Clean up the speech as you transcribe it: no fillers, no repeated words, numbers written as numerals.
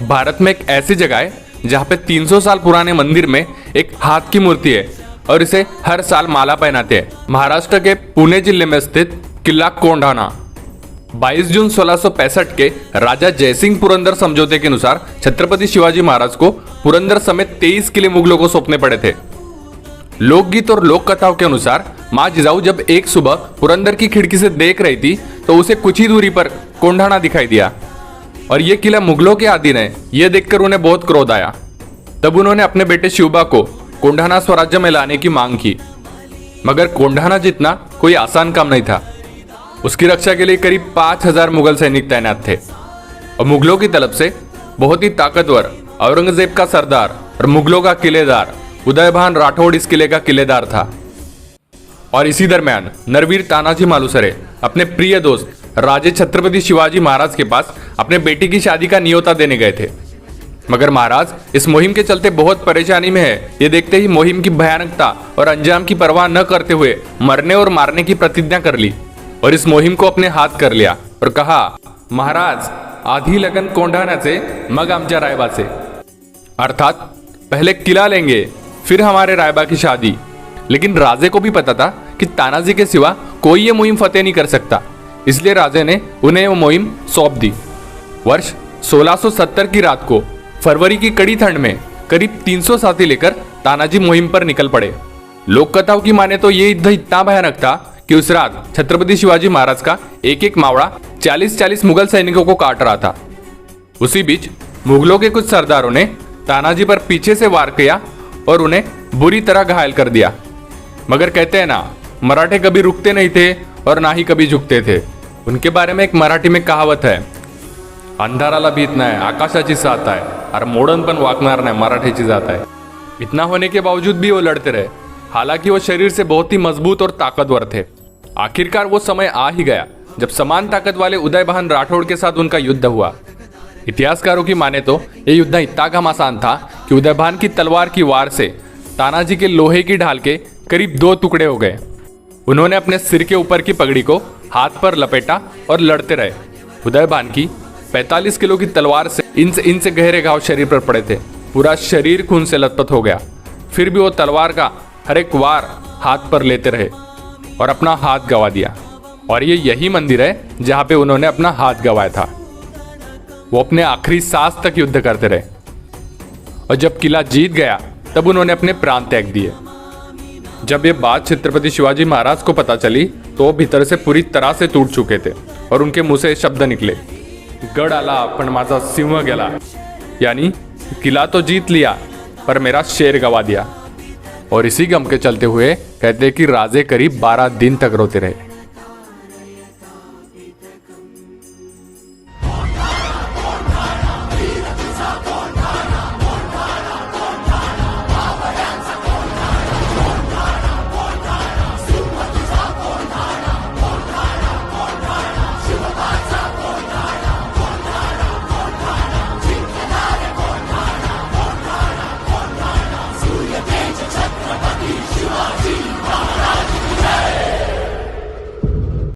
भारत में एक ऐसी जगह है जहाँ पे 300 साल पुराने मंदिर में एक हाथ की मूर्ति है और इसे हर साल माला पहनाते हैं। महाराष्ट्र के पुणे जिले में स्थित किला कोंढाणा 22 जून 1665 के राजा जयसिंह पुरंदर समझौते के अनुसार छत्रपति शिवाजी महाराज को पुरंदर समेत 23 किले मुगलों को सौंपने पड़े थे। लोकगीत और लोक कथाओं के अनुसार मां जिजाऊ जब एक सुबह पुरंदर की खिड़की से देख रही थी तो उसे कुछ ही दूरी पर कोंढाणा दिखाई दिया और यह किला मुगलों के अधीन है। यह देखकर उन्हें बहुत क्रोध आया। तब उन्होंने अपने बेटे शिवबा को कोंढाणा स्वराज्य में लाने की मांग की, मगर कोंढाणा जीतना कोई आसान काम नहीं था। उसकी रक्षा के लिए करीब 5000 मुगल सैनिक तैनात थे और मुगलों की तरफ से बहुत ही ताकतवर औरंगजेब का सरदार और मुगलों का किलेदार उदयभान राठौड़ इस किले का किलेदार था। और इसी दरमियान नरवीर तानाजी मालुसरे अपने प्रिय दोस्त राजे छत्रपति शिवाजी महाराज के पास अपने बेटी की शादी का न्योता देने गए थे, मगर महाराज इस मुहिम के चलते बहुत परेशानी में है। ये देखते ही मुहिम की भयानकता और अंजाम की परवाह न करते हुए मरने और मारने की प्रतिज्ञा कर ली और इस मुहिम को अपने हाथ कर लिया और कहा, महाराज आधी लगन कोंढाणा से मग आमच्या रायबा से, अर्थात पहले किला लेंगे फिर हमारे रायबा की शादी। लेकिन राजे को भी पता था कि तानाजी के सिवा कोई ये मुहिम फतेह नहीं कर सकता, इसलिए राजे ने उन्हें वो मुहिम सौंप दी। वर्ष 1670 की रात को फरवरी की कड़ी ठंड में करीब 300 साथी लेकर तानाजी मुहिम पर निकल पड़े। लोक कथाओं की माने तो ये युद्ध इतना भयानक था कि उस रात छत्रपति शिवाजी महाराज का एक एक मावड़ा 40-40 मुगल सैनिकों को काट रहा था। उसी बीच मुगलों के कुछ सरदारों ने तानाजी पर पीछे से वार किया और उन्हें बुरी तरह घायल कर दिया। मगर कहते हैं ना, मराठे कभी रुकते नहीं थे और ना ही कभी झुकते थे। उनके बारे में एक मराठी में कहावत है, अंधाराला भीत नाही आकाशाची साथ आहे और मोडन पण वाकणार नाही मराठीची जात आहे। इतना होने के बावजूद भी वो लड़ते रहे। हालांकि वो शरीर से बहुत ही मजबूत और ताकतवर थे। आखिरकार वो समय आ ही गया जब समान ताकत वाले उदयभान राठौड़ के साथ उनका युद्ध हुआ। इतिहासकारों की माने तो ये युद्ध इतना कम आसान था कि उदयभान की तलवार की वार से तानाजी के लोहे की ढाल के करीब 2 टुकड़े हो गए। उन्होंने अपने सिर के ऊपर की पगड़ी को हाथ पर लपेटा और लड़ते रहे। उदयभान की 45 किलो की तलवार से इंच गहरे घाव शरीर पर पड़े थे। पूरा शरीर खून से लथपथ हो गया। फिर भी वो तलवार का हर एक वार हाथ पर लेते रहे और अपना हाथ गंवा दिया। और ये यही मंदिर है जहाँ पे उन्होंने अपना हाथ गंवाया था। वो अपने आखिरी सांस तक युद्ध करते रहे और जब किला जीत गया तब उन्होंने अपने प्राण त्याग दिए। जब ये बात छत्रपति शिवाजी महाराज को पता चली तो वो भीतर से पूरी तरह से टूट चुके थे और उनके मुंह से शब्द निकले, गढ़ आला पण माझा सिंह गेला, यानी किला तो जीत लिया पर मेरा शेर गवा दिया। और इसी गम के चलते हुए कहते कि राजे करीब 12 दिन तक रोते रहे।